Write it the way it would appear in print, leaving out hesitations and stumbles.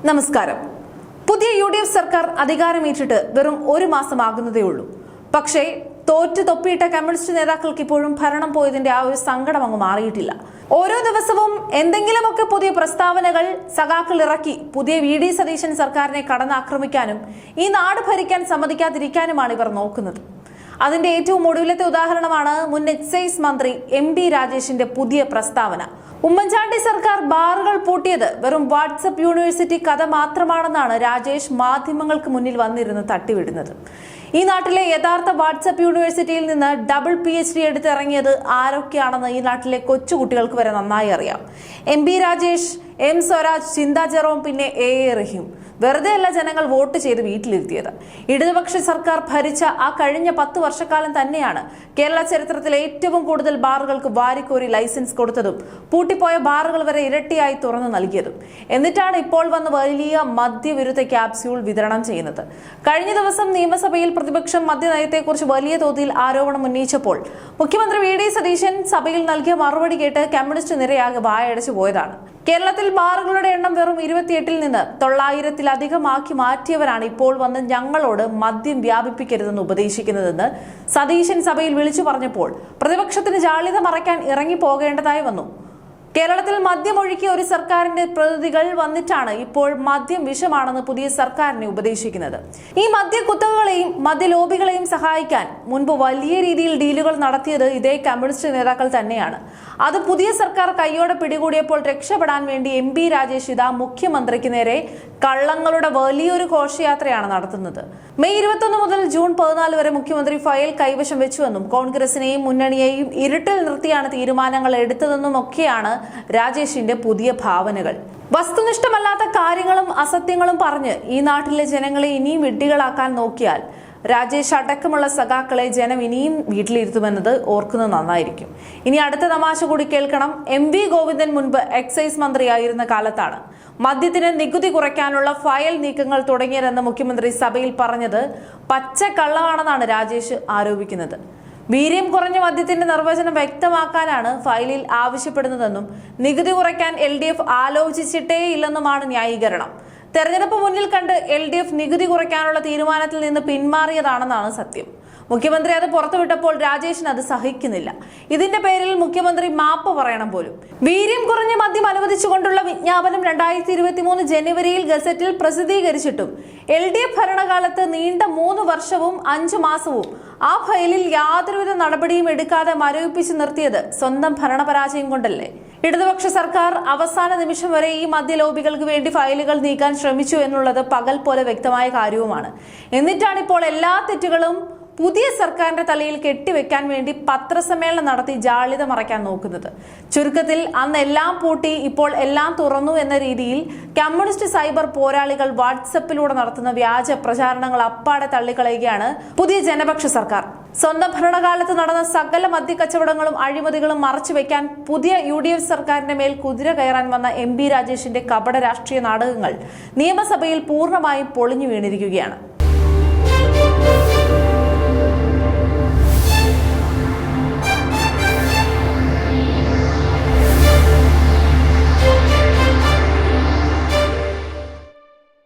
നമസ്കാരം. പുതിയ UDF സർക്കാർ അധികാരമേറ്റിട്ട് വെറും ഒരു മാസമാകുന്നതേ ഉള്ളൂ. പക്ഷേ തോറ്റു തൊപ്പിയിട്ട കമ്മ്യൂണിസ്റ്റ് നേതാക്കൾക്ക് ഇപ്പോഴും ഭരണം പോയതിന്റെ ആ ഒരു സങ്കടം അങ്ങ് മാറിയിട്ടില്ല. ഓരോ ദിവസവും എന്തെങ്കിലുമൊക്കെ പുതിയ പ്രസ്താവനകൾ സഖാക്കൾ ഇറക്കി പുതിയ VD സതീശൻ സർക്കാരിനെ കടന്നാക്രമിക്കാനും ഈ നാട് ഭരിക്കാൻ സമ്മതിക്കാതിരിക്കാനുമാണ് ഇവർ നോക്കുന്നത്. അതിന്റെ ഏറ്റവും ഒടുവിലത്തെ ഉദാഹരണമാണ് മുൻ എക്സൈസ് മന്ത്രി MB രാജേഷിന്റെ പുതിയ പ്രസ്താവന. ഉമ്മൻചാണ്ടി സർക്കാർ ബാറുകൾ പൂട്ടിയത് വെറും വാട്സപ്പ് യൂണിവേഴ്സിറ്റി കഥ മാത്രമാണെന്നാണ് രാജേഷ് മാധ്യമങ്ങൾക്ക് മുന്നിൽ വന്നിരുന്ന് തട്ടിവിടുന്നത്. ഈ നാട്ടിലെ യഥാർത്ഥ വാട്സപ്പ് യൂണിവേഴ്സിറ്റിയിൽ നിന്ന് ഡബിൾ PhD എടുത്തിറങ്ങിയത് ആരൊക്കെയാണെന്ന് ഈ നാട്ടിലെ കൊച്ചുകുട്ടികൾക്ക് വരെ നന്നായി അറിയാം. MB രാജേഷ്, M സ്വരാജ്, ചിന്ത ജെറോം, പിന്നെ AA റഹീം. വെറുതെ അല്ല ജനങ്ങൾ വോട്ട് ചെയ്ത് വീട്ടിലിരുത്തിയത്. ഇടതുപക്ഷ സർക്കാർ ഭരിച്ച ആ കഴിഞ്ഞ 10 വർഷക്കാലം തന്നെയാണ് കേരള ചരിത്രത്തിലെ ഏറ്റവും കൂടുതൽ ബാറുകൾക്ക് വാരിക്കോരി ലൈസൻസ് കൊടുത്തതും പൂട്ടിപ്പോയ ബാറുകൾ വരെ ഇരട്ടിയായി തുറന്നു നൽകിയതും. എന്നിട്ടാണ് ഇപ്പോൾ വന്ന് വലിയ മദ്യവിരുദ്ധ ക്യാപ്സ്യൂൾ വിതരണം ചെയ്യുന്നത്. കഴിഞ്ഞ ദിവസം നിയമസഭയിൽ പ്രതിപക്ഷം മദ്യനയത്തെക്കുറിച്ച് വലിയ തോതിൽ ആരോപണം ഉന്നയിച്ചപ്പോൾ മുഖ്യമന്ത്രി VD സതീശൻ സഭയിൽ നൽകിയ മറുപടി കേട്ട് കമ്മ്യൂണിസ്റ്റ് നിരയാകെ വായടച്ചു പോയതാണ്. കേരളത്തിൽ ബാറുകളുടെ എണ്ണം വെറും 28-ൽ നിന്ന് 900-ലധികമാക്കി മാറ്റിയവരാണ് ഇപ്പോൾ വന്ന് ഞങ്ങളോട് മദ്യം വ്യാപിപ്പിക്കരുതെന്ന് ഉപദേശിക്കുന്നതെന്ന് സതീശൻ സഭയിൽ വിളിച്ചു പറഞ്ഞപ്പോൾ പ്രതിപക്ഷത്തിന് ജാള്യത മറയ്ക്കാൻ ഇറങ്ങി പോകേണ്ടതായി വന്നു. കേരളത്തിൽ മദ്യമൊഴുക്കിയ ഒരു സർക്കാരിന്റെ പ്രതിനിധികൾ വന്നിട്ടാണ് ഇപ്പോൾ മദ്യം വിഷമാണെന്ന് പുതിയ സർക്കാരിനെ ഉപദേശിക്കുന്നത്. ഈ മദ്യക്കുത്തകളെയും മദ്യലോബികളെയും സഹായിക്കാൻ മുൻപ് വലിയ രീതിയിൽ ഡീലുകൾ നടത്തിയത് ഇതേ കമ്മ്യൂണിസ്റ്റ് നേതാക്കൾ തന്നെയാണ്. അത് പുതിയ സർക്കാർ കൈയോടെ പിടികൂടിയപ്പോൾ രക്ഷപ്പെടാൻ വേണ്ടി MB രാജേഷ് ഇതാ മുഖ്യമന്ത്രിക്ക് നേരെ കള്ളങ്ങളുടെ വലിയൊരു ഘോഷയാത്രയാണ് നടത്തുന്നത്. മെയ് 21 മുതൽ ജൂൺ 14 വരെ മുഖ്യമന്ത്രി ഫയൽ കൈവശം വെച്ചുവെന്നും കോൺഗ്രസിനെയും മുന്നണിയെയും ഇരുട്ടിൽ നിർത്തിയാണ് തീരുമാനങ്ങൾ എടുത്തതെന്നും ഒക്കെയാണ് രാജേഷിന്റെ പുതിയ ഭാവനകൾ. വസ്തുനിഷ്ഠമല്ലാത്ത കാര്യങ്ങളും അസത്യങ്ങളും പറഞ്ഞ് ഈ നാട്ടിലെ ജനങ്ങളെ ഇനിയും വിഡ്ഢികളാക്കാൻ നോക്കിയാൽ രാജേഷ് അടക്കമുള്ള സഖാക്കളെ ജനം ഇനിയും വീട്ടിലിരുത്തുമെന്നത് ഓർക്കുന്നത് നന്നായിരിക്കും. ഇനി അടുത്ത തമാശ കൂടി കേൾക്കണം. MV ഗോവിന്ദൻ മുൻപ് എക്സൈസ് മന്ത്രിയായിരുന്ന കാലത്താണ് മദ്യത്തിന് നികുതി കുറയ്ക്കാനുള്ള ഫയൽ നീക്കങ്ങൾ തുടങ്ങിയതെന്ന് മുഖ്യമന്ത്രി സഭയിൽ പറഞ്ഞത് പച്ചക്കള്ളമാണെന്നാണ് രാജേഷ് ആരോപിക്കുന്നത്. വീര്യം കുറഞ്ഞ മദ്യത്തിന്റെ നിർവചനം വ്യക്തമാക്കാനാണ് ഫയലിൽ ആവശ്യപ്പെടുന്നതെന്നും നികുതി കുറയ്ക്കാൻ LDF ആലോചിച്ചിട്ടേ ഇല്ലെന്നുമാണ് ന്യായീകരണം. തെരഞ്ഞെടുപ്പ് മുന്നിൽ കണ്ട് LDF നികുതി കുറയ്ക്കാനുള്ള തീരുമാനത്തിൽ നിന്ന് പിന്മാറിയതാണെന്നാണ് സത്യം. മുഖ്യമന്ത്രി അത് പുറത്തുവിട്ടപ്പോൾ രാജേഷിന് അത് സഹിക്കുന്നില്ല. ഇതിന്റെ പേരിൽ മുഖ്യമന്ത്രി മാപ്പ് പറയണം പോലും. വീര്യം കുറഞ്ഞ മദ്യം അനുവദിച്ചുകൊണ്ടുള്ള വിജ്ഞാപനം 2023 ജനുവരിയിൽ ഗസറ്റിൽ പ്രസിദ്ധീകരിച്ചിട്ടും LDF ഭരണകാലത്ത് നീണ്ട 3 വർഷവും 5 മാസവും ആ ഫയലിൽ യാതൊരുവിധ നടപടിയും എടുക്കാതെ മരവിപ്പിച്ചു നിർത്തിയത് സ്വന്തം ഭരണപരാജയം കൊണ്ടല്ലേ? ഇടതുപക്ഷ സർക്കാർ അവസാന നിമിഷം വരെ ഈ മദ്യലോബികൾക്ക് വേണ്ടി ഫയലുകൾ നീക്കാൻ ശ്രമിച്ചു എന്നുള്ളത് പകൽ പോലെ വ്യക്തമായ കാര്യവുമാണ്. എന്നിട്ടാണ് ഇപ്പോൾ എല്ലാ തെറ്റുകളും പുതിയ സർക്കാരിന്റെ തലയിൽ കെട്ടിവെക്കാൻ വേണ്ടി പത്രസമ്മേളനം നടത്തി ജാള്യത മറയ്ക്കാൻ നോക്കുന്നത്. ചുരുക്കത്തിൽ അന്ന് എല്ലാം പൂട്ടി ഇപ്പോൾ എല്ലാം തുറന്നു എന്ന രീതിയിൽ കമ്മ്യൂണിസ്റ്റ് സൈബർ പോരാളികൾ വാട്സപ്പിലൂടെ നടത്തുന്ന വ്യാജ പ്രചാരണങ്ങൾ അപ്പാടെ തള്ളിക്കളയുകയാണ് പുതിയ ജനപക്ഷ സർക്കാർ. സ്വന്തം ഭരണകാലത്ത് നടന്ന സകല മദ്യക്കച്ചവടങ്ങളും അഴിമതികളും മറച്ചുവെക്കാൻ പുതിയ UDF സർക്കാരിന്റെ മേൽ കുതിര കയറാൻ വന്ന MB രാജേഷിന്റെ കപട രാഷ്ട്രീയ നാടകങ്ങൾ നിയമസഭയിൽ പൂർണ്ണമായും പൊളിഞ്ഞു വീണിരിക്കുകയാണ്.